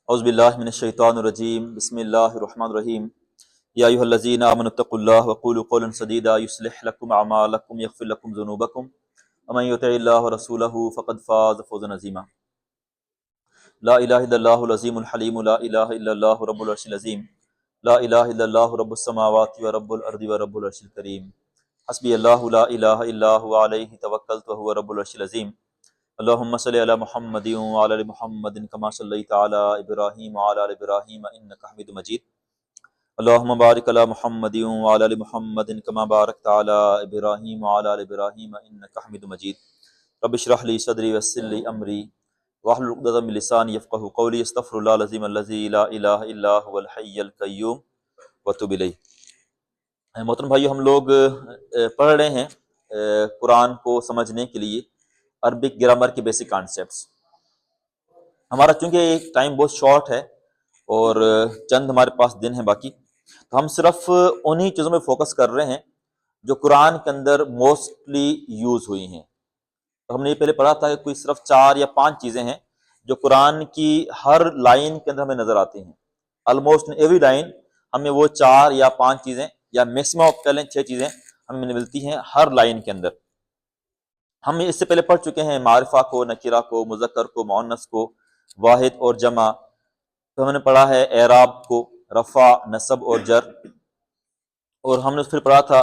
اعوذ باللہ من الشیطان الرجیم بسم اللہ الرحمن الرحیم یا ایھا الذین آمنوا اتقوا اللہ وقولوا قولا سدیدا یصلح لکم اعمالکم یغفر لکم ذنوبکم ومن یطع اللہ ورسولہ فقد فاز فوزا عظیما لا الہ الا اللہ العظیم الحلیم لا الہ الا اللہ رب العرش العظیم لا الہ الا اللہ رب السماوات ورب الارض ورب العرش الکریم حسبی اللہ لا الہ الا هو علیہ توکلت وهو رب العرش العظیم اللہم صلی علی محمد وعلی آل محمد کما صلیت علی ابراہیم وعلی آل ابراہیم انک حمید مجید اللہم بارک علی محمد وعلی آل محمد کما بارکت علی ابراہیم وعلی آل ابراہیم انک حمید مجید رب اشرح لی صدری ویسر لی امری واحلل عقدۃ من لسانی یفقہوا قولی استغفر اللہ العظیم الذی لا الہ الا هو الحی القیوم واتوب الیہ۔ محترم بھائیو، ہم لوگ پڑھ رہے ہیں قرآن کو سمجھنے کے لیے عربک گرامر کے بیسک کانسیپٹس۔ ہمارا چونکہ ٹائم بہت شارٹ ہے اور چند ہمارے پاس دن ہیں باقی، تو ہم صرف انہی چیزوں میں فوکس کر رہے ہیں جو قرآن کے اندر موسٹلی یوز ہوئی ہیں۔ تو ہم نے یہ پہلے پڑھا تھا کہ کوئی صرف 4 یا 5 چیزیں ہیں جو قرآن کی ہر لائن کے اندر ہمیں نظر آتی ہیں۔ آلموسٹ ایوری لائن ہمیں وہ 4 یا 5 چیزیں یا میکسیمم آف کر لیں 6 چیزیں ہمیں ملتی ہیں ہر لائن کے اندر۔ ہم اس سے پہلے پڑھ چکے ہیں معرفہ کو، نکرہ کو، مذکر کو، مؤنث کو، واحد اور جمع۔ تو ہم نے پڑھا ہے اعراب کو، رفع، نصب اور جر، اور ہم نے پھر پڑھا تھا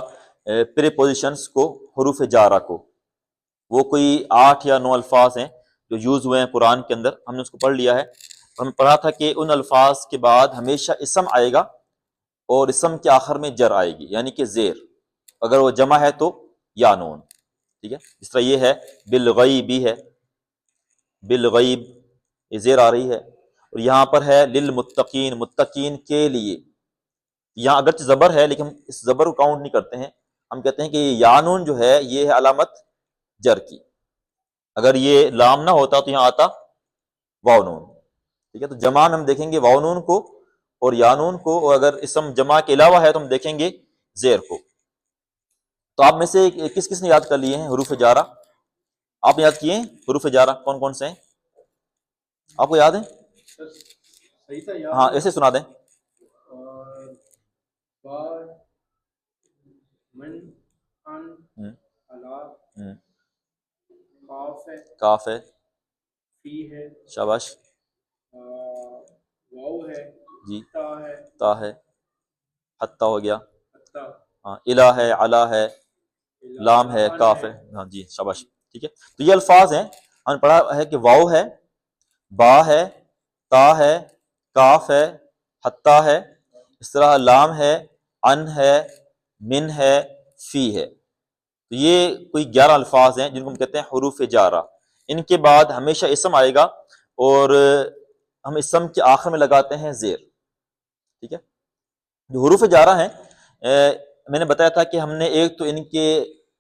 پریپوزیشنز کو، حروف جارہ کو۔ وہ کوئی 8 یا 9 الفاظ ہیں جو یوز ہوئے ہیں قرآن کے اندر، ہم نے اس کو پڑھ لیا ہے۔ ہم نے پڑھا تھا کہ ان الفاظ کے بعد ہمیشہ اسم آئے گا اور اسم کے آخر میں جر آئے گی، یعنی کہ زیر۔ اگر وہ جمع ہے تو یا نون، ٹھیک ہے۔ جس طرح یہ ہے بالغیب بھی ہے، بالغیب یہ زیر آ رہی ہے، اور یہاں پر ہے للمتقین، متقین کے لیے۔ یہاں اگرچہ زبر ہے لیکن اس زبر کو کاؤنٹ نہیں کرتے ہیں، ہم کہتے ہیں کہ یہ یا نون جو ہے یہ ہے علامت جر کی۔ اگر یہ لام نہ ہوتا تو یہاں آتا واو نون، ٹھیک ہے۔ تو جمع میں ہم دیکھیں گے واو نون کو اور یا نون کو، اور اگر اسم جمع کے علاوہ ہے تو ہم دیکھیں گے زیر کو۔ تو آپ میں سے کس کس نے یاد کر لیے ہیں حروف جارہ؟ آپ نے یاد کیے ہیں حروف جارہ کون کون سے ہیں؟ آپ کو یاد ہیں؟ ہاں ایسے سنا دیں۔ کاف ہے، شاباش، جی، تا ہے، حتی ہو گیا، ہاں، الہ ہے، علا ہے، لام ہے، کاف ہے، ہاں جی شاباش، ٹھیک ہے۔ تو یہ الفاظ ہیں، ہم نے پڑھا ہے کہ واو ہے، با ہے، تا ہے، کاف ہے، حتی ہے، اس طرح لام ہے، ان ہے، من ہے، فی ہے۔ تو یہ کوئی 11 الفاظ ہیں جن کو ہم کہتے ہیں حروف جارہ۔ ان کے بعد ہمیشہ اسم آئے گا اور ہم اسم کے آخر میں لگاتے ہیں زیر، ٹھیک ہے۔ جو حروف جارہ ہیں میں نے بتایا تھا کہ ہم نے ایک تو ان کے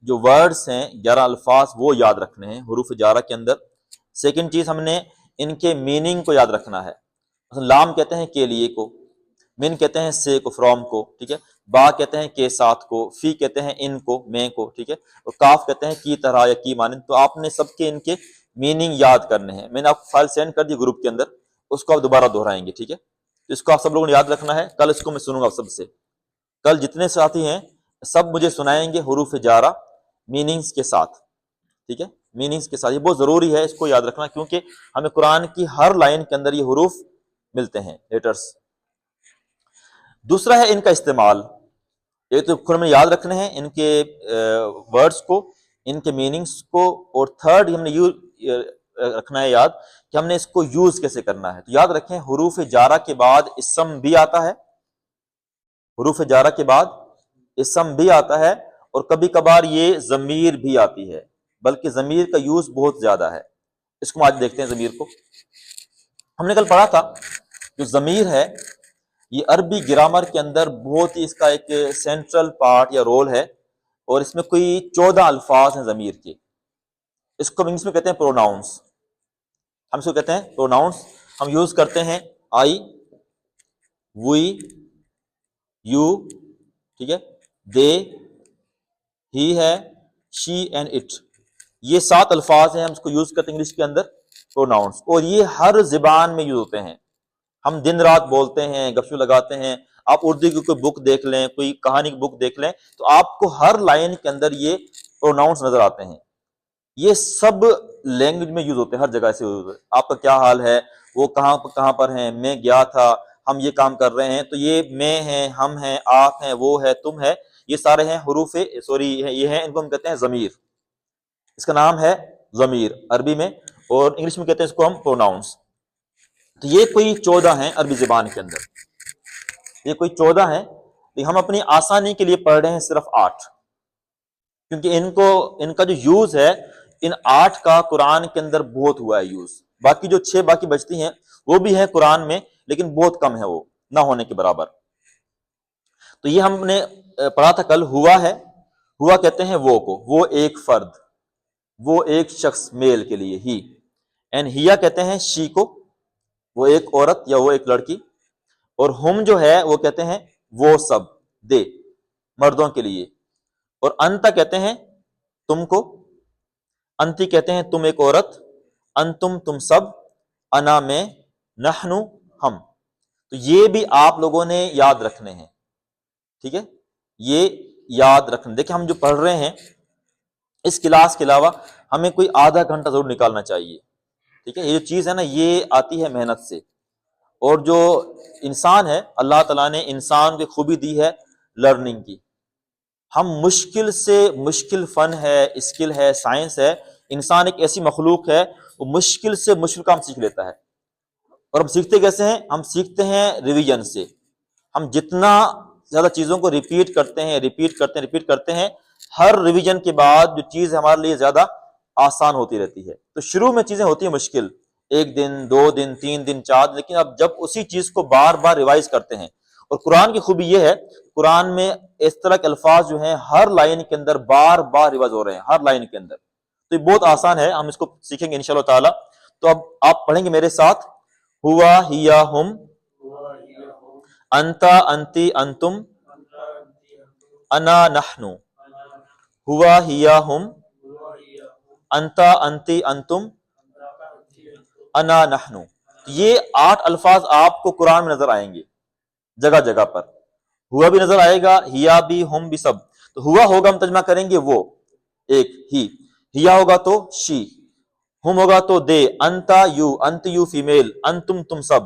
جو ورڈز ہیں 11 الفاظ وہ یاد رکھنے ہیں حروف جارہ کے اندر۔ سیکنڈ چیز ہم نے ان کے میننگ کو یاد رکھنا ہے۔ مثلا لام کہتے ہیں کے لیے کو، من کہتے ہیں سے کو، فرام کو، ٹھیک ہے۔ با کہتے ہیں کے ساتھ کو، فی کہتے ہیں ان کو، میں کو، ٹھیک ہے۔ اور کاف کہتے ہیں کی طرح یا کی مانند۔ تو آپ نے سب کے ان کے میننگ یاد کرنے ہیں۔ میں نے آپ کو فائل سینڈ کر دی گروپ کے اندر، اس کو آپ دوبارہ دہرائیں گے، ٹھیک ہے۔ اس کو آپ سب لوگوں نے یاد رکھنا ہے۔ کل اس کو میں سنوں گا سب سے، کل جتنے ساتھی ہیں سب مجھے سنائیں گے حروف جارہ میننگز کے ساتھ، ٹھیک ہے، میننگز کے ساتھ۔ یہ بہت ضروری ہے اس کو یاد رکھنا، کیونکہ ہمیں قرآن کی ہر لائن کے اندر یہ حروف ملتے ہیں، لیٹرز۔ دوسرا ہے ان کا استعمال۔ ایک تو ہمیں یاد رکھنے ہیں ان کے ورڈز کو، ان کے میننگز کو، اور تھرڈ ہم نے رکھنا ہے یاد کہ ہم نے اس کو یوز کیسے کرنا ہے۔ تو یاد رکھیں حروف جارہ کے بعد اسم بھی آتا ہے، حروف جارہ کے بعد اسم بھی آتا ہے، اور کبھی کبھار یہ ضمیر بھی آتی ہے، بلکہ ضمیر کا یوز بہت زیادہ ہے۔ اس کو آج دیکھتے ہیں ضمیر کو۔ ہم نے کل پڑھا تھا جو ضمیر ہے یہ عربی گرامر کے اندر بہت ہی اس کا ایک سینٹرل پارٹ یا رول ہے، اور اس میں کوئی 14 الفاظ ہیں ضمیر کے۔ اس کو انگلش میں کہتے ہیں پروناؤنس۔ ہم اس کو کہتے ہیں پروناؤنس۔ ہم یوز کرتے ہیں آئی، وی، یو، ٹھیک ہے، دے، ہی ہے، شی اینڈ اٹ۔ یہ 7 الفاظ ہیں، ہم اس کو یوز کرتے ہیں انگلش کے اندر پروناؤنس، اور یہ ہر زبان میں یوز ہوتے ہیں، ہم دن رات بولتے ہیں، گپ شپ لگاتے ہیں. آپ اردو کی کوئی بک دیکھ لیں، کوئی کہانی کی بک دیکھ لیں، تو آپ کو ہر لائن کے اندر یہ پروناؤنس نظر آتے ہیں. یہ سب لینگویج میں یوز ہوتے ہیں، ہر جگہ سے یوز ہوتے ہیں. آپ کا کیا حال ہے، وہ کہاں پر ہیں، میں گیا تھا، ہم یہ کام کر رہے ہیں. تو یہ میں ہیں، ہم ہیں، آپ ہیں، وہ ہے، تم ہے، یہ سارے ہیں حروف یہ ہیں، ان کو ہم کہتے ہیں ضمیر. اس کا نام ہے ضمیر عربی میں، اور انگلش میں کہتے ہیں اس کو ہم پروناؤنس. تو یہ کوئی 14 ہیں عربی زبان کے اندر، یہ کوئی 14 ہیں. ہم اپنی آسانی کے لیے پڑھ رہے ہیں صرف 8، کیونکہ ان کا جو یوز ہے، ان 8 کا قرآن کے اندر بہت ہوا ہے یوز. باقی جو 6 باقی بچتی ہیں وہ بھی ہیں قرآن میں، لیکن بہت کم ہے، وہ نہ ہونے کے برابر. تو یہ ہم نے پڑھا تھا کل، ہوا ہے. ہوا کہتے ہیں وہ کو، وہ ایک فرد، وہ ایک شخص، میل کے لیے ہی. اینڈ ہیا کہتے ہیں شی کو، وہ ایک عورت یا وہ ایک لڑکی. اور ہم جو ہے وہ کہتے ہیں وہ سب، دے، مردوں کے لیے. اور انتا کہتے ہیں تم کو، انتی کہتے ہیں تم ایک عورت، انتم تم سب، انا میں، نحنو ہم. تو یہ بھی آپ لوگوں نے یاد رکھنے ہیں، ٹھیک ہے؟ یہ یاد رکھنے. دیکھیں ہم جو پڑھ رہے ہیں اس کلاس کے علاوہ ہمیں کوئی آدھا گھنٹہ ضرور نکالنا چاہیے، ٹھیک ہے؟ یہ جو چیز ہے نا، یہ آتی ہے محنت سے. اور جو انسان ہے، اللہ تعالیٰ نے انسان کو خوبی دی ہے لرننگ کی. ہم مشکل سے مشکل فن ہے، اسکل ہے، سائنس ہے، انسان ایک ایسی مخلوق ہے وہ مشکل سے مشکل کام سیکھ لیتا ہے. اور ہم سیکھتے کیسے ہیں؟ ہم سیکھتے ہیں ریویژن سے. ہم جتنا زیادہ چیزوں کو ریپیٹ کرتے ہیں، ہر ریویژن کے بعد جو چیز ہمارے لیے زیادہ آسان ہوتی رہتی ہے. تو شروع میں چیزیں ہوتی ہیں مشکل، 1 دن 2 دن 3 دن 4 دن، لیکن اب جب اسی چیز کو بار بار ریوائز کرتے ہیں. اور قرآن کی خوبی یہ ہے، قرآن میں اس طرح کے الفاظ جو ہیں ہر لائن کے اندر بار بار ریوائز ہو رہے ہیں، ہر لائن کے اندر. تو یہ بہت آسان ہے، ہم اس کو سیکھیں گے انشاءاللہ تعالی. تو اب آپ پڑھیں گے میرے ساتھ، ہوا ہیا ہم، انتا انتی انتم، انا نحنو. ہوا ہیا ہم، انتا انتی انتم، انا نحنو. یہ 8 الفاظ آپ کو قرآن میں نظر آئیں گے جگہ جگہ پر. ہوا بھی نظر آئے گا، ہیا بھی، ہم بھی، سب. تو ہوا ہوگا ہم ترجمہ کریں گے وہ ایک ہی، ہیا ہوگا تو شی، ہم ہوگا تو دے، انتا یو، انت یو فیمیل، انتم تم سب،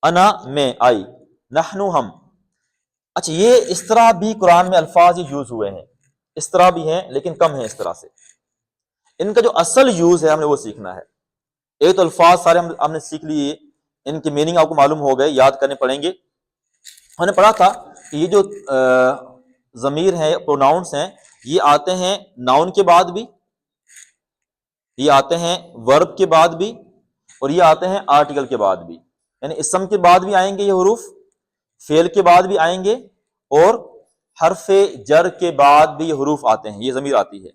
انا میں، آئی، نحنو ہم. اچھا، یہ اس طرح بھی قرآن میں الفاظ یوز ہوئے ہیں، اس طرح بھی ہیں لیکن کم ہیں اس طرح سے. ان کا جو اصل یوز ہے ہم نے وہ سیکھنا ہے. ایک تو الفاظ سارے ہم نے سیکھ لیے، ان کے میننگ آپ کو معلوم ہو گئے، یاد کرنے پڑیں گے. ہم نے پڑھا تھا کہ یہ جو ضمیر ہیں، پروناؤنس ہیں، یہ آتے ہیں ناؤن کے بعد بھی، یہ آتے ہیں ورب کے بعد بھی، اور یہ آتے ہیں آرٹیکل کے بعد بھی. یعنی اسم کے بعد بھی آئیں گے یہ حروف، فعل کے بعد بھی آئیں گے، اور حرف جر کے بعد بھی یہ حروف آتے ہیں، یہ ضمیر آتی ہے.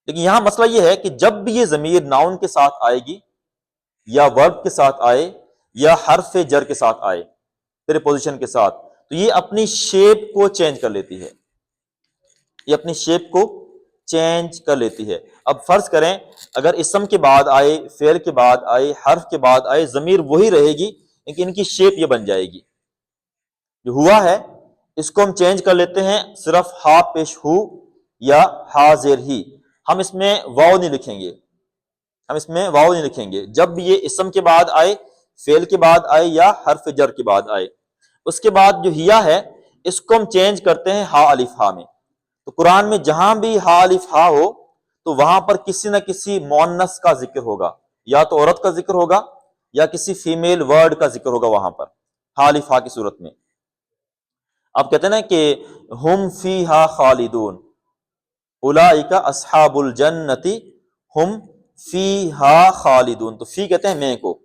لیکن یہاں مسئلہ یہ ہے کہ جب بھی یہ ضمیر ناؤن کے ساتھ آئے گی، یا ورب کے ساتھ آئے، یا حرف جر کے ساتھ آئے، پریپوزیشن کے ساتھ، تو یہ اپنی شیپ کو چینج کر لیتی ہے، یہ اپنی شیپ کو چینج کر لیتی ہے. اب فرض کریں اگر اسم کے بعد آئے، فعل کے بعد آئے، حرف کے بعد آئے، ضمیر وہی رہے گی لیکن ان کی شیپ یہ بن جائے گی. جو ہوا ہے اس کو ہم چینج کر لیتے ہیں، صرف ہا پیش ہو یا ہا زیر ہی. ہم اس میں واو نہیں لکھیں گے، ہم اس میں واو نہیں لکھیں گے جب بھی یہ اسم کے بعد آئے، فعل کے بعد آئے، یا حرف جر کے بعد آئے. اس کے بعد جو ہیا ہے اس کو ہم چینج کرتے ہیں ہا الف ہا میں. تو قرآن میں جہاں بھی ہا الف ہا ہو تو وہاں پر کسی نہ کسی مؤنث کا ذکر ہوگا، یا تو عورت کا ذکر ہوگا یا کسی فیمیل ورڈ کا ذکر ہوگا وہاں پر ہا الف ہا کی صورت میں. آپ کہتے ہیں نا کہ ہم فیہا خالدون، اولئک اصحاب الجنت ہم فیہا خالدون. تو فی کہتے ہیں میں کو،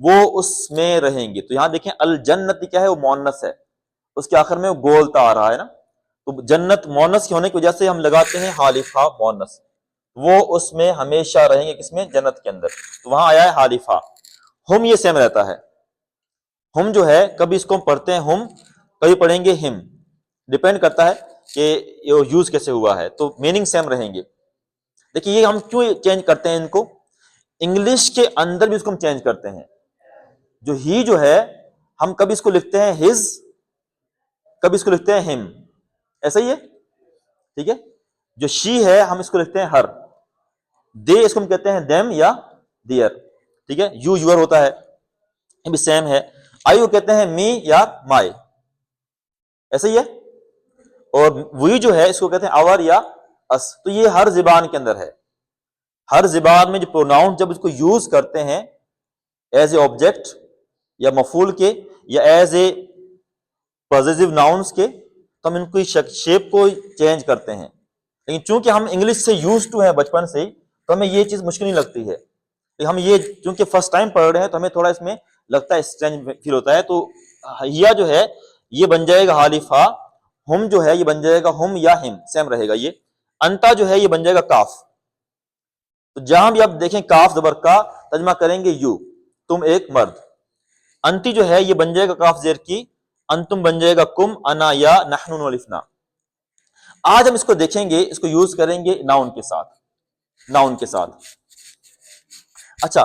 وہ اس میں رہیں گے. تو یہاں دیکھیں الجنت کیا ہے، وہ مؤنث ہے، اس کے آخر میں وہ گولتا آ رہا ہے نا. تو جنت مؤنث ہونے کی وجہ سے ہم لگاتے ہیں حالف ہا مؤنث، وہ اس میں ہمیشہ رہیں گے، کس میں؟ جنت کے اندر. تو وہاں آیا ہے حالف ہا. ہم یہ سیم رہتا ہے، ہم جو ہے کبھی اس کو ہم پڑھتے ہیں ہم، کبھی پڑھیں گے ہم، ڈیپینڈ کرتا ہے کہ یہ یوز کیسے ہوا ہے، تو میننگ سیم رہیں گے. دیکھیے یہ ہم کیوں چینج کرتے ہیں ان کو، انگلش کے اندر بھی اس کو ہم چینج کرتے ہیں. جو ہی جو ہے ہم کبھی اس کو لکھتے ہیں ہز، کبھی اس کو لکھتے ہیں ہم، ایسا ہی ہے، ٹھیک ہے. جو شی ہے ہم اس کو لکھتے ہیں ہر. دے اس کو ہم کہتے ہیں دیم یا دیئر، ٹھیک ہے. یو یور ہوتا ہے، یہ بھی سیم ہے. آئی کو کہتے ہیں می یا مائی، ایسا ہی ہے. اور وہی جو ہے اس کو کہتے ہیں آور یا اس. تو یہ ہر زبان کے اندر ہے. ہر زبان میں جو پروناؤن جب اس کو یوز کرتے ہیں ایز اے آبجیکٹ یا مفعول کے یا ایز اے پوزیسو ناؤنس کے، تو ہم ان کی شیپ کو چینج کرتے ہیں. لیکن چونکہ ہم انگلش سے یوز ٹو ہیں بچپن سے ہی، تو ہمیں یہ چیز مشکل نہیں لگتی ہے. ہم یہ چونکہ فرسٹ ٹائم پڑھ رہے ہیں تو ہمیں تھوڑا اس میں لگتا ہے اسٹرینج فیل ہوتا ہے. تو ہیا جو ہے یہ بن جائے گا حالفا. ہم جو ہے یہ بن جائے گا ہم یا ہم، سیم رہے گا. یہ انتا جو ہے یہ بن جائے گا کاف. تو جہاں بھی آپ دیکھیں کاف زبر کا ترجمہ کریں گے یو، تم ایک مرد. انتی جو ہے یہ بن جائے گا کاف زیر کی، انتم بن جائے گا کم، انا یا نحن والفنا. آج ہم اس کو دیکھیں گے، اس کو یوز کریں گے ناؤن کے ساتھ. ناؤن کے ساتھ اچھا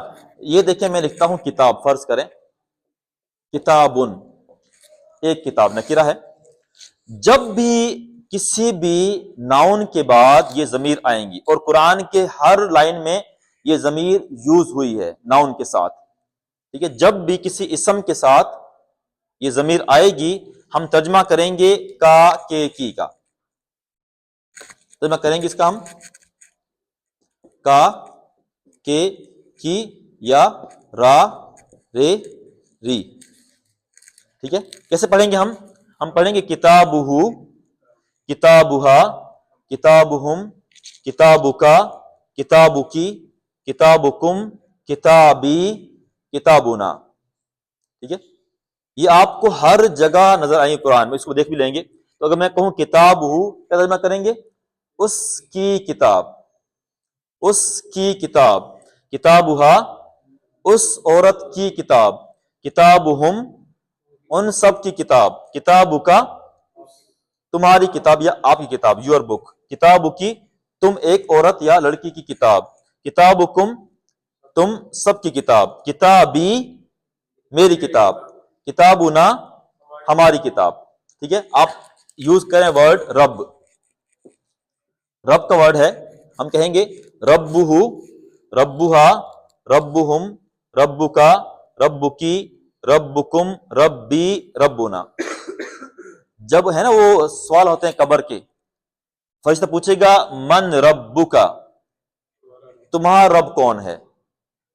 یہ دیکھیں میں لکھتا ہوں کتاب، فرض کریں کتابن، ایک کتاب نکرہ ہے. جب بھی کسی بھی ناؤن کے بعد یہ ضمیر آئیں گی، اور قرآن کے ہر لائن میں یہ ضمیر یوز ہوئی ہے ناؤن کے ساتھ، ٹھیک ہے. جب بھی کسی اسم کے ساتھ یہ ضمیر آئے گی ہم ترجمہ کریں گے کا کے کی کا. ترجمہ کریں گے اس کا ہم کا کے کی یا را رے ری، ٹھیک ہے. کیسے پڑھیں گے ہم پڑھیں گے کتابہ، کتابہا، کتابہم، کتابکا، کتابکی، کتابکم، کتابی، کتابنا، ٹھیک ہے. یہ آپ کو ہر جگہ نظر آئیں گے قرآن میں، اس کو دیکھ بھی لیں گے. تو اگر میں کہوں کتابہ، کیا ترجمہ کریں گے؟ اس کی کتاب، اس کی کتاب. کتابہا، اس عورت کی کتاب. کتابہم، ان سب کی کتاب. کتابکا، تمہاری کتاب یا آپ کی کتاب، یور بک. کتابکی، تم ایک عورت یا لڑکی کی کتاب. کتابکم، تم سب کی کتاب. کتابی، میری کتاب. کتابنا، ہماری کتاب. ٹھیک ہے. آپ یوز کریں ورڈ رب. رب کا ورڈ ہے، ہم کہیں گے ربہ، ربہا، ربہم، ربکا، ربکی، ربکم، ربی، ربنا. جب ہے نا وہ سوال ہوتے ہیں قبر کے، فرشتہ پوچھے گا من ربکا، تمہارا رب کون ہے؟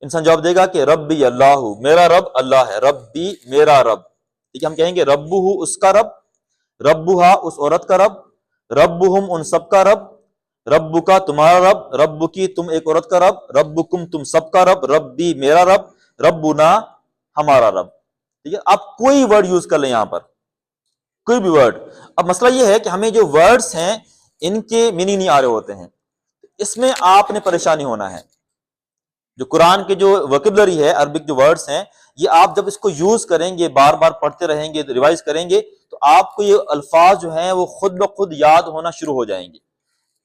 انسان جواب دے گا کہ ربی اللہ، میرا رب اللہ ہے. ربی، میرا رب. ٹھیک ہے. ہم کہیں گے ربہ، اس کا رب. ربہا، اس عورت کا رب. ربہم، ان سب کا رب. ربکا، تمہارا رب. ربکی، تم ایک عورت کا رب. ربکم، تم سب کا رب. ربی، میرا رب. ربنا، ہمارا رب. ٹھیک ہے. آپ کوئی ورڈ یوز کر لیں یہاں پر، کوئی بھی ورڈ. اب مسئلہ یہ ہے کہ ہمیں جو ورڈز ہیں ان کے میننگ نہیں آ رہے ہوتے ہیں. اس میں آپ نے پریشانی ہونا ہے. جو قرآن کے جو ووکیبلری ہے، عربک جو ورڈز ہیں، یہ آپ جب اس کو یوز کریں گے، بار بار پڑھتے رہیں گے، ریوائز کریں گے، تو آپ کو یہ الفاظ جو ہیں وہ خود بخود یاد ہونا شروع ہو جائیں گے.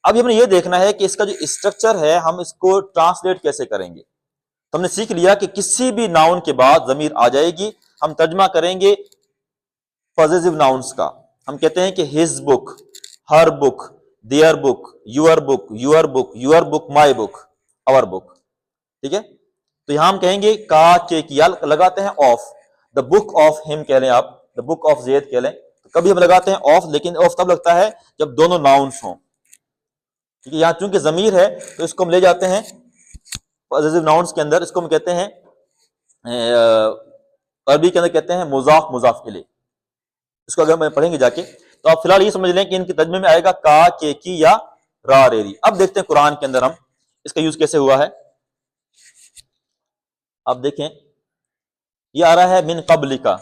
اب ہم نے یہ دیکھنا ہے کہ اس کا جو اسٹرکچر ہے ہم اس کو ٹرانسلیٹ کیسے کریں گے. تو ہم نے سیکھ لیا کہ کسی بھی ناؤن کے بعد ضمیر آ جائے گی، ہم ترجمہ کریں گے پوزیسو ناؤنس کا. ہم کہتے ہیں کہ his book, her book, their book, your book, your book, your book, my book, our book. ٹھیک ہے. تو یہاں ہم کہیں گے کا کے کیا لگاتے ہیں آف. دا بک آف ہم کہہ لیں، آپ دا بک آف زید کہہ لیں. کبھی ہم لگاتے ہیں آف، لیکن آف تب لگتا ہے جب دونوں ناؤنس ہوں. ٹھیک ہے. یہاں چونکہ ضمیر ہے تو اس کو ہم لے جاتے ہیں پوزیسو ناؤنس کے اندر. اس کو ہم کہتے ہیں عربی کے اندر کہتے ہیں مضاف، مضاف الیہ. اس کو اگر ہم پڑھیں گے جا کے تو آپ فی الحال یہ سمجھ لیں کہ ان کے ترجمے میں آئے گا کا کے کی یا را رے ری. اب دیکھتے ہیں قرآن کے اندر ہم اس کا یوز کیسے ہوا ہے. آپ دیکھیں یہ آ رہا ہے من قبل کا،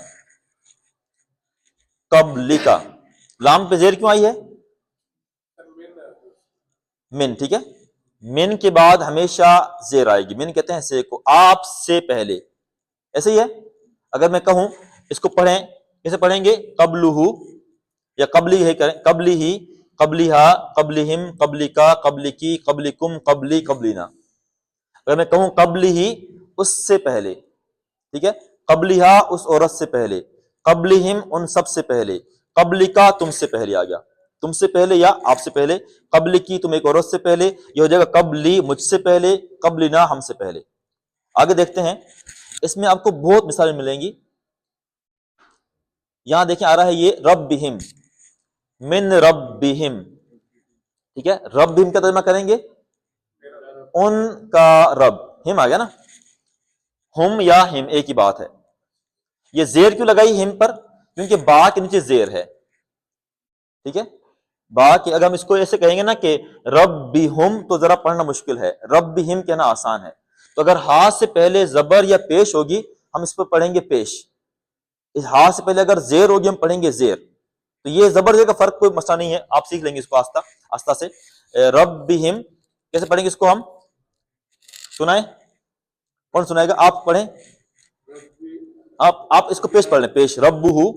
قبل کا. لام پہ زیر کیوں آئی ہے؟ من. ٹھیک ہے. من کے بعد ہمیشہ زیر آئے گی. من کہتے ہیں سے کو، آپ سے پہلے. ایسے ہی ہے. اگر میں کہوں اس کو پڑھیں، کیسے پڑھیں گے؟ قبلہ یا قبلی ہے کریں، قبلی ہی، قبلیہا، قبلہم، قبلکا، قبلکی، قبلکم، قبلی، قبلینا. اگر میں کہوں قبلی ہی، اس سے پہلے. ٹھیک ہے. قبلہا اس عورت سے پہلے، قبلہم ان سب سے پہلے، قبلکا تم سے پہلے آ گیا، تم سے پہلے یا آپ سے پہلے، قبل کی تم ایک عورت سے پہلے، یہ ہو جائے گا قبلی مجھ سے پہلے، قبلنا ہم سے پہلے۔ آگے دیکھتے ہیں، اس میں آپ کو بہت مثالیں ملیں گی۔ یہاں دیکھیں آ رہا ہے یہ ربہم، من ربہم، ٹھیک ہے، ربہم کا ترجمہ کریں گے ان کا رب، ہم آ گیا نا، ہم یا ہم ایک ہی بات ہے۔ یہ زیر کیوں لگائی ہم پر؟ کیونکہ با کے نیچے زیر ہے، ٹھیک ہے، با کہ اگر ہم اس کو ایسے کہیں گے نا کہ ربہم تو ذرا پڑھنا مشکل ہے، ربہم کہنا آسان ہے، تو اگر ہاتھ سے پہلے زبر یا پیش ہوگی ہم اس پر پڑھیں گے پیش، اس ہاتھ سے پہلے اگر زیر ہوگی ہم پڑھیں گے زیر، تو یہ زبر زیر کا فرق کوئی مسئلہ نہیں ہے، آپ سیکھ لیں گے اس کو آہستہ آہستہ سے۔ ربہم کیسے پڑھیں گے اس کو ہم؟ سنائیں، کون سنائے گا؟ آپ پڑھیں، آپ اس کو پیش پڑھ لیں، پیش ربہ،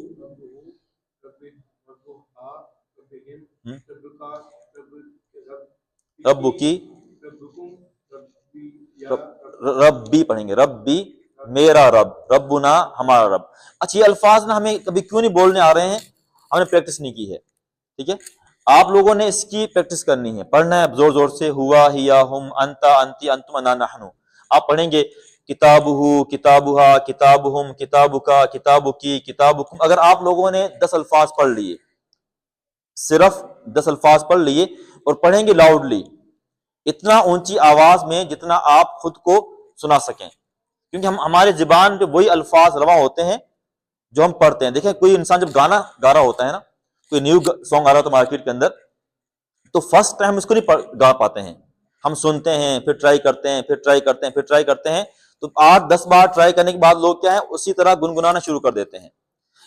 رب کی، ربی پڑھیں گے، ربی میرا رب، ربنا ہمارا رب۔ اچھا یہ الفاظ نا ہمیں کبھی کیوں نہیں بولنے آ رہے ہیں؟ ہم نے پریکٹس نہیں کی ہے، ٹھیک ہے، آپ لوگوں نے اس کی پریکٹس کرنی ہے، پڑھنا ہے زور زور سے، ہوا ہیا ہم انتا انتی انتم انا نحن، آپ پڑھیں گے کتابہ کتابہا کتابہم کتابکا کتابکی کتابکم۔ اگر آپ لوگوں نے 10 الفاظ پڑھ لیے، صرف 10 الفاظ پڑھ لیے اور پڑھیں گے لاؤڈلی، اتنا اونچی آواز میں جتنا آپ خود کو سنا سکیں، کیونکہ ہمارے زبان پہ وہی الفاظ رواں ہوتے ہیں جو ہم پڑھتے ہیں۔ دیکھیں کوئی انسان جب گانا گا رہا ہوتا ہے نا، کوئی نیو سانگ آ رہا ہوتا ہے مارکیٹ کے اندر، تو فرسٹ ٹائم اس کو نہیں گا پاتے ہیں، ہم سنتے ہیں، پھر ٹرائی کرتے ہیں، پھر ٹرائی کرتے ہیں، پھر ٹرائی کرتے ہیں، تو 8-10 بار ٹرائی کرنے کے بعد لوگ کیا ہے اسی طرح گنگنانا شروع کر دیتے ہیں۔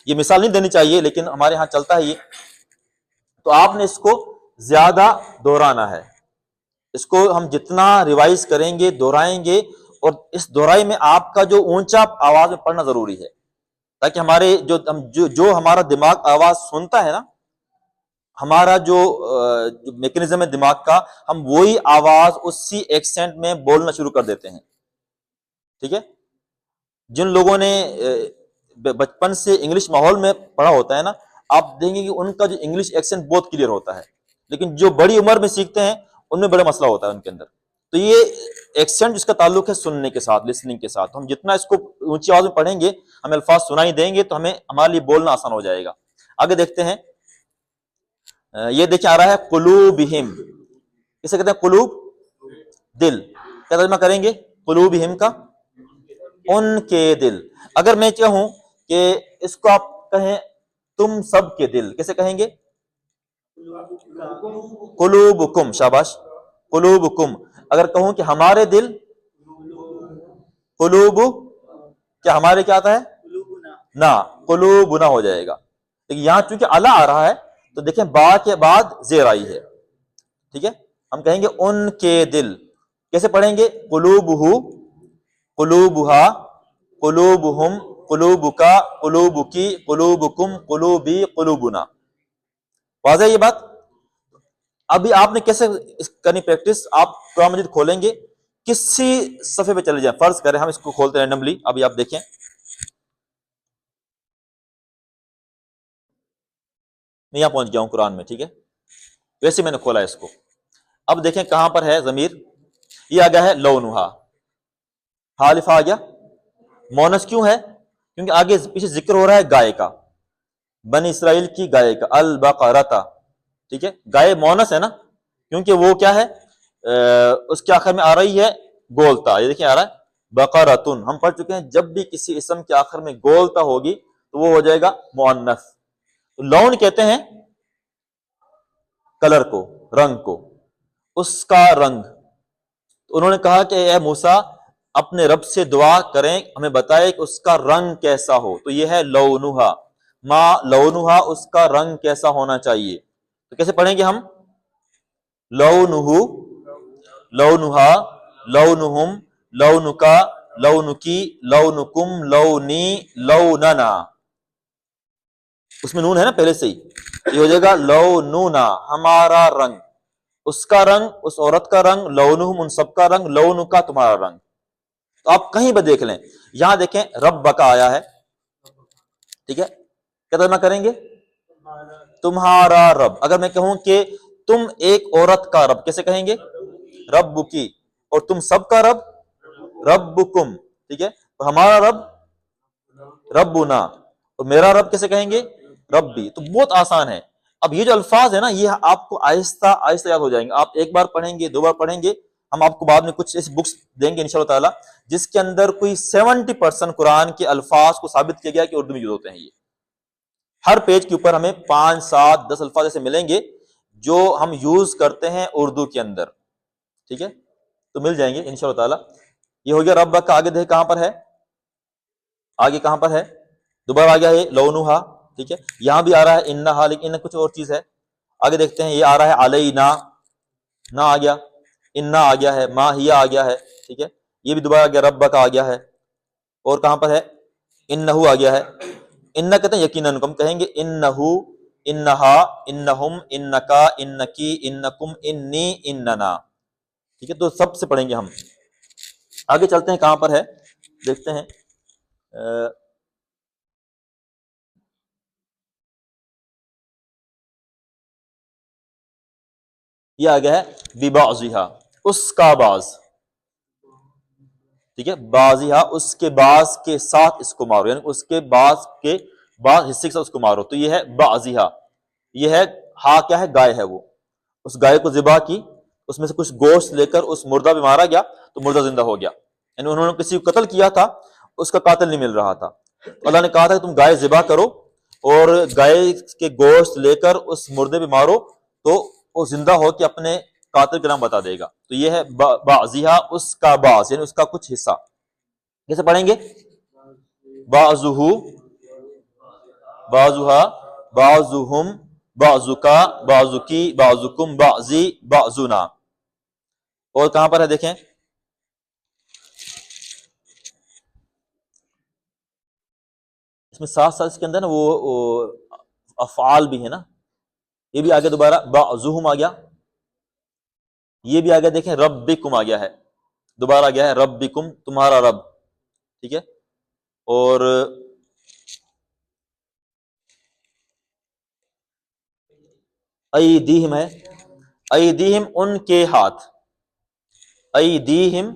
یہ مثال نہیں دینی چاہیے لیکن ہمارے ہاں چلتا ہے یہ، تو آپ نے اس کو زیادہ دہرانا ہے، اس کو ہم جتنا ریوائز کریں گے، دہرائیں گے، اور اس دہرائی میں آپ کا جو اونچا آواز میں پڑھنا ضروری ہے، تاکہ ہمارے جو ہمارا دماغ آواز سنتا ہے نا، ہمارا جو میکینزم ہے دماغ کا، ہم وہی آواز اسی ایکسنٹ میں بولنا شروع کر دیتے ہیں، ٹھیک ہے۔ جن لوگوں نے بچپن سے انگلش ماحول میں پڑھا ہوتا ہے نا، آپ دیکھیں گے کہ ان کا جو انگلش ایکسنٹ بہت کلیئر ہوتا ہے، لیکن جو بڑی عمر میں سیکھتے ہیں ان میں بڑا مسئلہ ہوتا ہے ان کے اندر۔ تو یہ ایکسنٹ جس کا تعلق ہے سننے کے ساتھ، لسننگ کے ساتھ، ہم جتنا اس کو اونچی آواز میں پڑھیں گے، ہمیں الفاظ سنائی دیں گے تو ہمارے لیے بولنا آسان ہو جائے گا۔ آگے دیکھتے ہیں، یہ دیکھیں آ رہا ہے قلوبہم، اسے کہتے ہیں قلوب، دل، کیا ترجمہ کریں گے قلوبہم کا؟ ان کے دل۔ اگر میں چاہوں کہ اس کو آپ کہیں تم سب کے دل، کیسے کہیں گے؟ قلوبکم، شاباش، قلوبکم۔ اگر کہوں کہ ہمارے دل، قلوب، کیا ہمارے کیا آتا ہے؟ نا، قلوبنا ہو جائے گا، لیکن یہاں چونکہ اعلیٰ آ رہا ہے تو دیکھیں با کے بعد زیر آئی ہے، ٹھیک ہے، ہم کہیں گے ان کے دل، کیسے پڑھیں گے؟ قلوبہ، قلوبہا، قلوبہم، قلوبکا، قلوبکی، قلوبکم، قلوبی، قلوبنا۔ واضح یہ بات؟ ابھی آپ نے کیسے کرنی پریکٹس؟ آپ قرآن مجید کھولیں گے، کسی صفحے پہ چلے جائیں، فرض کریں ہم اس کو کھولتے ہیں رینڈملی، ابھی آپ دیکھیں، میں یہاں پہنچ گیا ہوں قرآن میں، ٹھیک ہے، ویسے میں نے کھولا ہے اس کو۔ اب دیکھیں کہاں پر ہے ضمیر، یہ آ گیا ہے لونہا، حالف آ گیا، مونس کیوں ہے؟ کیونکہ آگے پیچھے ذکر ہو رہا ہے گائے کا، بنی اسرائیل کی گائے کا، البقرۃ، ٹھیک ہے، گائے مونس ہے نا، کیونکہ وہ کیا ہے، اس کے آخر میں آ رہی ہے گولتا، یہ دیکھیں آ رہا ہے بقرۃ، ہم پڑھ چکے ہیں جب بھی کسی اسم کے آخر میں گولتا ہوگی تو وہ ہو جائے گا مؤنث۔ لون کہتے ہیں کلر کو، رنگ کو، اس کا رنگ۔ انہوں نے کہا کہ اے موسیٰ اپنے رب سے دعا کریں، ہمیں بتائے کہ اس کا رنگ کیسا ہو، تو یہ ہے لونہا، ما لونہا، اس کا رنگ کیسا ہونا چاہیے، تو کیسے پڑھیں گے ہم؟ لونہ، لونہا، لونہم، لونکا، لونکی، لونکم، لونی، لوننا، اس میں نون ہے نا پہلے سے ہی، یہ ہو جائے گا لوننا، ہمارا رنگ، اس کا رنگ، اس عورت کا رنگ، لونہم، ان سب کا رنگ، لونکا، تمہارا رنگ۔ تو آپ کہیں پہ دیکھ لیں، یہاں دیکھیں رب کا آیا ہے، ٹھیک ہے، کیا ترجمہ کریں گے؟ تمہارا رب۔ اگر میں کہوں کہ تم ایک عورت کا رب، کیسے کہیں گے؟ رب کی، اور تم سب کا رب ربکم، ٹھیک ہے، اور ہمارا رب ربنا، اور میرا رب کیسے کہیں گے؟ ربی۔ تو بہت آسان ہے۔ اب یہ جو الفاظ ہے نا، یہ آپ کو آہستہ آہستہ یاد ہو جائیں گے۔ آپ ایک بار پڑھیں گے، دو بار پڑھیں گے، ہم آپ کو بعد میں کچھ ایسی بکس دیں گے انشاءاللہ تعالی جس کے اندر کوئی 70% قرآن کے الفاظ کو ثابت کیا گیا کہ اردو میں یوز ہوتے ہیں۔ یہ ہر پیج کے اوپر ہمیں 5 7 10 الفاظ ایسے ملیں گے جو ہم یوز کرتے ہیں اردو کے اندر، ٹھیک ہے، تو مل جائیں گے انشاءاللہ تعالی۔ یہ ہو گیا رب کا۔ آگے دیکھ کہاں پر ہے، آگے کہاں پر ہے؟ دوبارہ آ گیا ہے لونہا، ٹھیک ہے، یہاں بھی آ رہا ہے انہا، لیکن ان کچھ اور چیز ہے۔ آگے دیکھتے ہیں، یہ آ رہا ہے علینا، نا آ گیا، انا آ گیا ہے، ما ہی آ گیا ہے، ٹھیک ہے، یہ بھی دوبارہ آ گیا، رب کا آ گیا ہے، اور کہاں پر ہے؟ انہو آ گیا ہے۔ ان کہتے ہیں یقیناً، ہم کہیں گے انہو، انہا، انہم، انکا، انکی، انکم، انی، اننا، ٹھیک ہے، تو سب سے پڑھیں گے ہم۔ آگے چلتے ہیں، کہاں پر ہے دیکھتے ہیں۔ یہ آ گیا ہے ببعضھا، اس کا بعض، ٹھیک ہے، بعضھا اس کے بعض کے ساتھ اس کو مارو، یعنی اس کے بعض حصے کے ساتھ اس کو مارو، تو یہ ہے بعضھا۔ یہ ہے، ہا کیا ہے؟ گائے ہے، وہ اس گائے کو ذبح کی، اس میں سے کچھ گوشت لے کر اس مردہ پہ مارا گیا تو مردہ زندہ ہو گیا، یعنی انہوں نے کسی کو قتل کیا تھا، اس کا قاتل نہیں مل رہا تھا، تو اللہ نے کہا تھا کہ تم گائے ذبح کرو اور گائے کے گوشت لے کر اس مردے پہ مارو تو وہ زندہ ہو کے اپنے قاتل کا نام بتا دے گا۔ تو یہ ہے بعضھا، اس کا بعض، یعنی اس کا کچھ حصہ۔ کیسے پڑھیں گے؟ بعضہ، بعضھا، بعضہم، بعضکا، بعضکی، بعضکم، بعضی، بعضنا۔ اور کہاں پر ہے دیکھیں، اس میں ساتھ ساتھ اس کے اندر نا وہ افعال بھی ہے نا، یہ بھی آگے دوبارہ بعضہم آ گیا، یہ بھی آگے دیکھیں ربکم آ گیا ہے، دوبارہ آ گیا ہے ربکم، تمہارا رب، ٹھیک ہے، اور ایدیہم ہے، ایدیہم ان کے ہاتھ، ایدیہم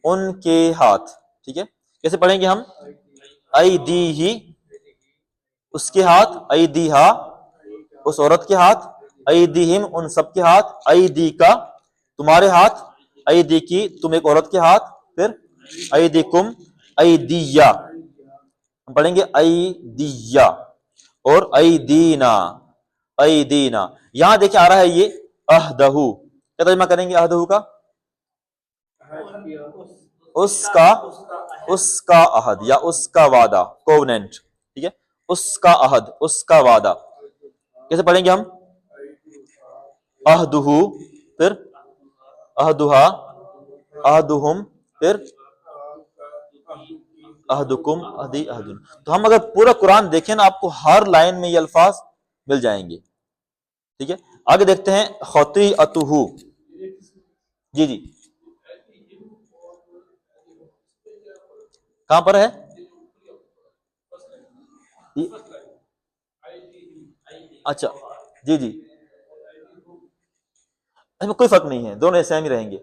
ان کے ہاتھ، ٹھیک ہے، کیسے پڑھیں گے ہم؟ ایدیہی اس کے ہاتھ، ایدیہا اس عورت کے ہاتھ، ایدیہم ان سب کے ہاتھ، ایدی کا تمہارے ہاتھ، ایدی کی تم ایک عورت کے ہاتھ، پھر ایدیکم، ایدیہ، ہم پڑھیں گے ایدیہ، اور ایدینا، ایدینا۔ یہاں دیکھیں آ رہا ہے یہ اہدہ، کیا ترجمہ کریں گے اہدہ کا؟ اس کا عہد یا اس کا وعدہ، کووننٹ، ٹھیک ہے، اس کا عہد، اس کا وعدہ۔ کیسے پڑھیں گے ہم؟ عہدہ، پھر عہدہا، عہدہم، پھر عہدکم، عہدی، عہدنا۔ تو ہم اگر پورا قرآن دیکھیں نا، آپ کو ہر لائن میں یہ الفاظ مل جائیں گے، ٹھیک ہے۔ آگے دیکھتے ہیں خطیئتہ، جی جی، کہاں پر ہے؟ اچھا، جی جی، اس میں کوئی فرق نہیں ہے، دونوں سیم ہی رہیں گے۔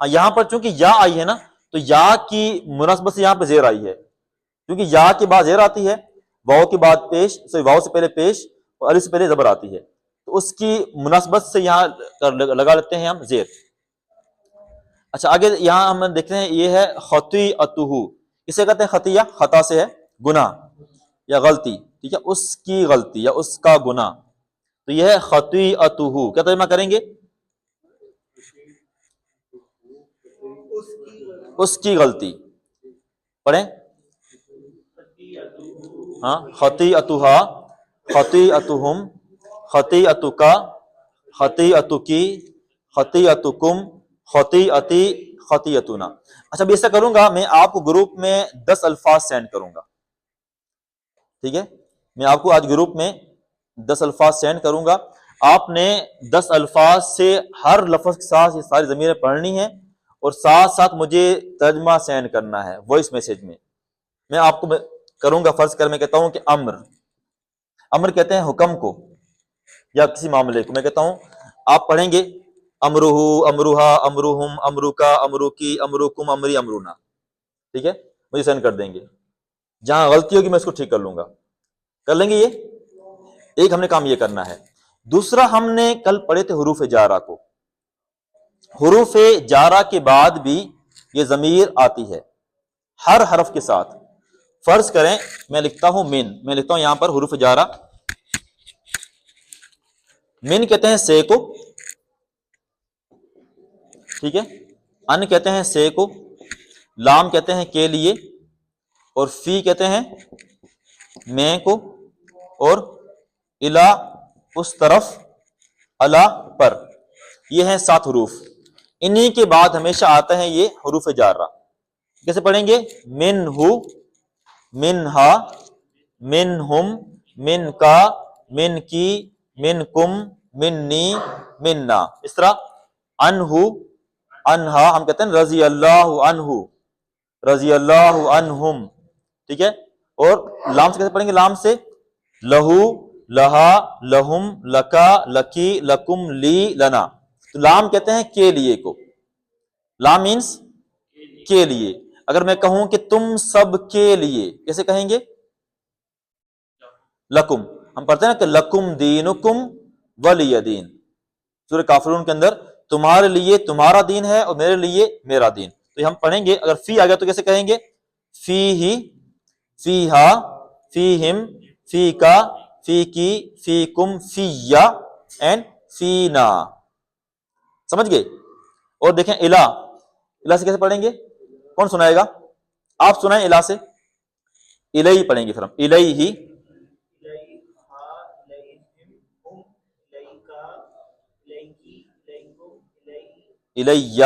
ہاں، یہاں پر چونکہ یا آئی ہے نا، تو یا کی مناسبت سے یہاں پہ زیر آئی ہے، کیونکہ یا کے بعد زیر آتی ہے، واؤ کے بعد پیش، واؤ سے پہلے پیش اور الف سے پہلے زبر آتی ہے، تو اس کی مناسبت سے یہاں لگا لیتے ہیں ہم زیر۔ اچھا، آگے یہاں ہم دیکھتے ہیں، یہ ہے خطیئتہ، اسے کہتے ہیں خطیہ، خطا سے ہے گناہ یا غلطی، ٹھیک ہے، اس کی غلطی یا اس کا گناہ، تو یہ ہے خطیئتہ۔ کیا ترجمہ کریں گے؟ اس کی غلطی، پڑھیں، ہاں، خطیئتہا، خطیئتہم، خطیئتک، خطیئتکی، خطیئتکم، خطیئتی، خطیئتنا۔ اچھا، اب ایسا کروں گا، میں آپ کو گروپ میں 10 الفاظ سینڈ کروں گا، ٹھیک ہے، میں آپ کو آج گروپ میں 10 الفاظ سینڈ کروں گا، آپ نے 10 الفاظ سے ہر لفظ کے ساتھ یہ ساری ضمیریں پڑھنی ہیں، اور ساتھ ساتھ مجھے ترجمہ سینڈ کرنا ہے وائس میسج میں. میں آپ کو کروں گا، فرض کر میں کہتا ہوں کہ امر کہتے ہیں حکم کو یا کسی معاملے کو. میں کہتا ہوں آپ پڑھیں گے امرہ امروہا امرہم امروکا امروکی امروکم امری امرونا، ٹھیک ہے، مجھے سینڈ کر دیں گے. جہاں غلطی ہوگی میں اس کو ٹھیک کر لوں گا. کر لیں گے. یہ ایک ہم نے کام یہ کرنا ہے. دوسرا ہم نے کل پڑھے تھے حروف جارہ کو. حروف جارہ کے بعد بھی یہ ضمیر آتی ہے ہر حرف کے ساتھ. فرض کریں میں لکھتا ہوں میں لکھتا ہوں یہاں پر حروف جارہ. من کہتے ہیں سے کو، ٹھیک ہے، ان کہتے ہیں سے کو، لام کہتے ہیں کے لیے، اور فی کہتے ہیں میں کو، اور الا اس طرف، الا پر. یہ ہیں 7 حروف. انہی کے بعد ہمیشہ آتا ہے یہ حروف جارہ. کیسے پڑھیں گے؟ من ہو، من ہا، من ہم، من کا، من کی، من کم، منی، مننا. اس طرح انہو، انہا ہم کہتے ہیں رضی اللہ عنہ، رضی اللہ عنہم، ٹھیک ہے. اور لام سے کیسے پڑھیں گے؟ لام سے لہو، لہا، لہم، لکا، لکی، لکم، لی، لنا. تو لام کہتے ہیں کے لیے کو. لام مینس کے لیے. اگر میں کہوں کہ تم سب کے لیے، کیسے کہیں گے؟ لکم. ہم پڑھتے ہیں نا کہ لکم دینکم ولی دین. سورہ کافرون کے اندر تمہارے لیے تمہارا دین ہے اور میرے لیے میرا دین. تو یہ ہم پڑھیں گے. اگر فی آ گیا تو کیسے کہیں گے؟ فی ہی، فی ہا، فی ہم، فی کا، فی کی، فی کم، فی یا اینڈ فی نا. سمجھ گئے؟ اور دیکھیں الہ سے کیسے پڑھیں گے؟ کون سنائے گا؟ آپ سنائیں الہ سے. الہی پڑھیں گے پھر ہم. الہی، الیہ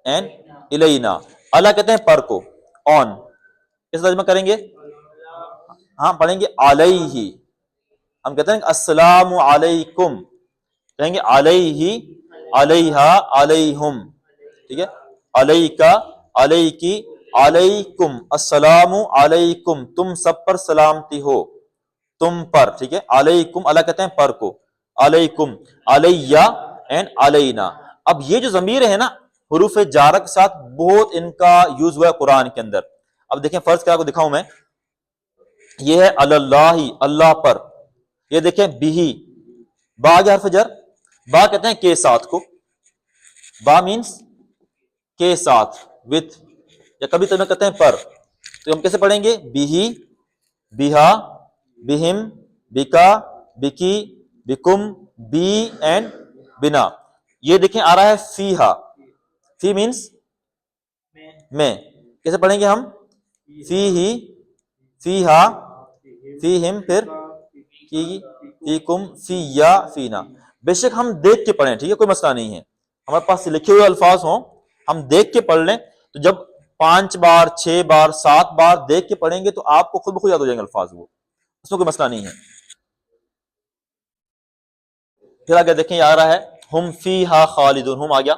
اینڈ الینا. اللہ کہتے ہیں پر کو، آن. کس ترجمہ کریں گے؟ ہاں پڑھیں گے علیہ. ہم کہتے ہیں السلام علیکم، کہیں گے علیہ، علیہا، علیہم، ٹھیک ہے. علیکا، علیکی، علیکم، السلام علیکم، تم سب پر سلامتی ہو، تم پر، ٹھیک ہے. علیکم، اللہ کہتے ہیں پر کو، علیکم، علیہ اینڈ علینا. اب یہ جو ضمیر ہے نا حروف جارہ کے ساتھ بہت ان کا یوز ہوا ہے قرآن کے اندر. اب دیکھیں فرض کیا کو دکھاؤں میں. یہ ہے اللہ، اللہ پر. یہ دیکھیں بھی، با آگے حرف جر. با کہتے ہیں کے ساتھ کو. با مینس کے ساتھ، وتھ، یا کبھی تو کہتے ہیں پر. تو ہم کیسے پڑھیں گے؟ بھی، بہا، بہم، بکا، بکی، بکم، بی اینڈ بنا. یہ دیکھیں آ رہا ہے فیہا. فی مینس میں. کیسے پڑھیں گے ہم؟ فی ہی، فیہا، فیہم، پھر کی، فیکم، فی یا، فینا. بے شک ہم دیکھ کے پڑھیں، ٹھیک ہے، کوئی مسئلہ نہیں ہے. ہمارے پاس لکھے ہوئے الفاظ ہوں ہم دیکھ کے پڑھ لیں. تو جب 5 بار 6 بار 7 بار دیکھ کے پڑھیں گے تو آپ کو خود بخود یاد ہو جائیں گے الفاظ. وہ اس میں کوئی مسئلہ نہیں ہے. پھر آگے دیکھیں آ رہا ہے ہم فیہا خالدون. ہم آ گیا.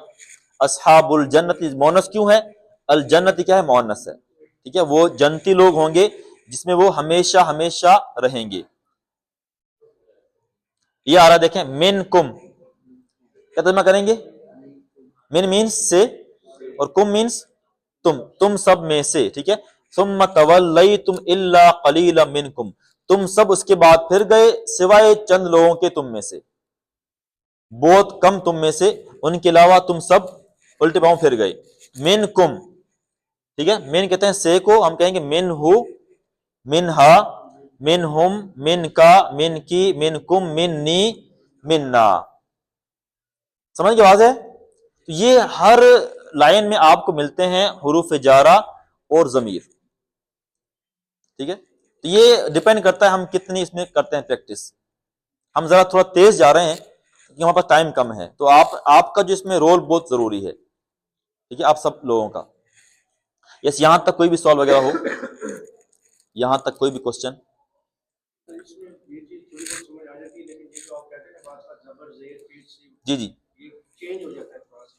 اصحاب الجنت مونس کیوں ہے؟ الجنت کیا ہے؟ مونس ہے، ٹھیک ہے. وہ جنتی لوگ ہوں گے جس میں وہ ہمیشہ ہمیشہ رہیں گے. یہ آ رہا دیکھیں من کم. کیا ترجمہ کریں گے؟ من مینس سے، اور کم مینس تم سب میں سے، ٹھیک ہے. ثم تولیتم الا قلیلا منکم. تم سب اس کے بعد پھر گئے سوائے چند لوگوں کے تم میں سے، بہت کم تم میں سے، ان کے علاوہ تم سب الٹے پاؤں پھر گئے. من کم، ٹھیک ہے. من کہتے ہیں سے کو. ہم کہیں گے من ہو، من ہا، من ہم، من کا، من کی، من کم، منی، مننا. سمجھ کے آواز ہے؟ تو یہ ہر لائن میں آپ کو ملتے ہیں حروف جارہ اور ضمیر، ٹھیک ہے. تو یہ ڈیپینڈ کرتا ہے ہم کتنی اس میں کرتے ہیں پریکٹس. ہم ذرا تھوڑا تیز جا رہے ہیں کیونکہ ہمارے پاس ٹائم کم ہے. تو آپ کا جو اس میں رول بہت ضروری ہے، ٹھیک ہے، آپ سب لوگوں کا. یس، یہاں تک کوئی بھی سوال وغیرہ ہو، یہاں تک کوئی بھی کوشچن؟ جی جی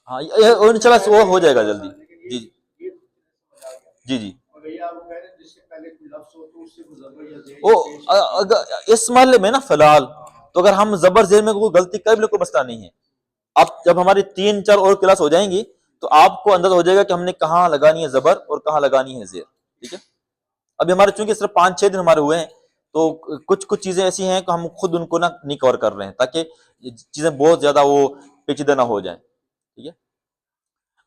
ہاں انشاءاللہ وہ ہو جائے گا جلدی. جی جی جی. اس محلے میں نا فی الحال تو اگر ہم زبر زیر میں کوئی غلطی کر بھی لیں کوئی مسئلہ نہیں ہے. اب جب ہماری 3-4 اور کلاس ہو جائیں گی تو آپ کو اندازہ ہو جائے گا کہ ہم نے کہاں لگانی ہے زبر اور کہاں لگانی ہے زیر. ٹھیک ہے. ابھی ہمارے چونکہ صرف 5-6 دن ہمارے ہوئے ہیں تو کچھ چیزیں ایسی ہیں کہ ہم خود ان کو نا نہیں کور کر رہے ہیں تاکہ چیزیں بہت زیادہ وہ پیچیدہ نہ ہو جائیں. ٹھیک ہے.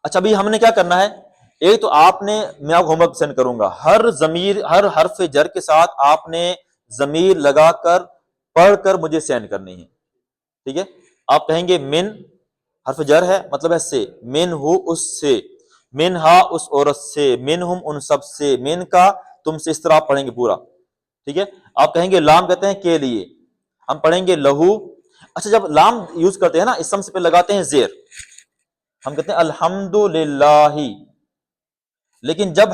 اچھا ابھی ہم نے کیا کرنا ہے، ایک تو آپ نے، میں آپ کو ہوم ورک سینڈ کروں گا، ہر ضمیر ہر حرف جر کے ساتھ آپ نے ضمیر لگا کر پڑھ کر مجھے سینڈ کرنی ہے. ٹھیک ہے. آپ کہیں گے من، حرف جر ہے مطلب ہے سے، من ہو اس سے، من ہا اس عورت سے، من ہم ان سب سے، من کا تم سے، اس طرح آپ پڑھیں گے پورا. ٹھیک ہے. آپ کہیں گے لام کہتے ہیں کے لیے، ہم پڑھیں گے لہو. اچھا جب لام یوز کرتے ہیں نا اسم سے پہ لگاتے ہیں زیر، ہم کہتے ہیں الحمد للہ، لیکن جب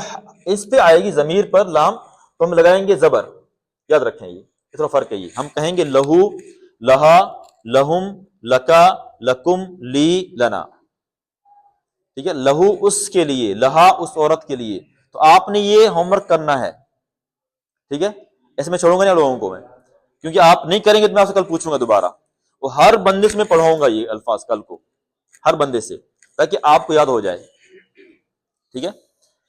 اس پہ آئے گی ضمیر پر لام تو ہم لگائیں گے زبر. یاد رکھیں یہ اتنا فرق ہے. یہ ہم کہیں گے لہو، لہا، لہم، لکا، لکم، لی، لنا. ٹھیک ہے. لہو اس کے لیے، لہا اس عورت کے لیے. تو آپ نے یہ ہوم ورک کرنا ہے. ٹھیک ہے. ایسے میں چھوڑوں گا نہیں لوگوں کو میں، کیونکہ آپ نہیں کریں گے تو میں آپ سے کل پوچھوں گا دوبارہ. وہ ہر بندے سے میں پڑھاؤں گا یہ الفاظ کل کو، ہر بندے سے، تاکہ آپ کو یاد ہو جائے. ٹھیک ہے.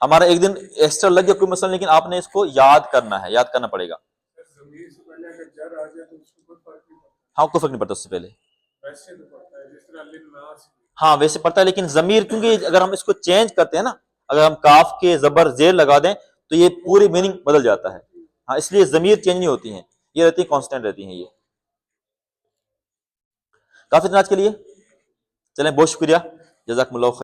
ہمارا ایک دن ایکسٹرا لگ گیا کوئی مسئلہ، لیکن آپ نے اس کو یاد کرنا ہے، یاد کرنا پڑے گا. ہاں کوئی فرق نہیں پڑتا اس سے پہلے. ہاں ویسے پڑتا ہے، لیکن ضمیر کیونکہ اگر ہم اس کو چینج کرتے ہیں نا، اگر ہم کاف کے زبر زیر لگا دیں تو یہ پوری میننگ بدل جاتا ہے. ہاں اس لیے ضمیر چینج نہیں ہوتی ہیں، یہ رہتی کانسٹنٹ رہتی ہیں. یہ کافی دن آج کے لیے. چلیں بہت شکریہ، جزاکم اللہ خیر.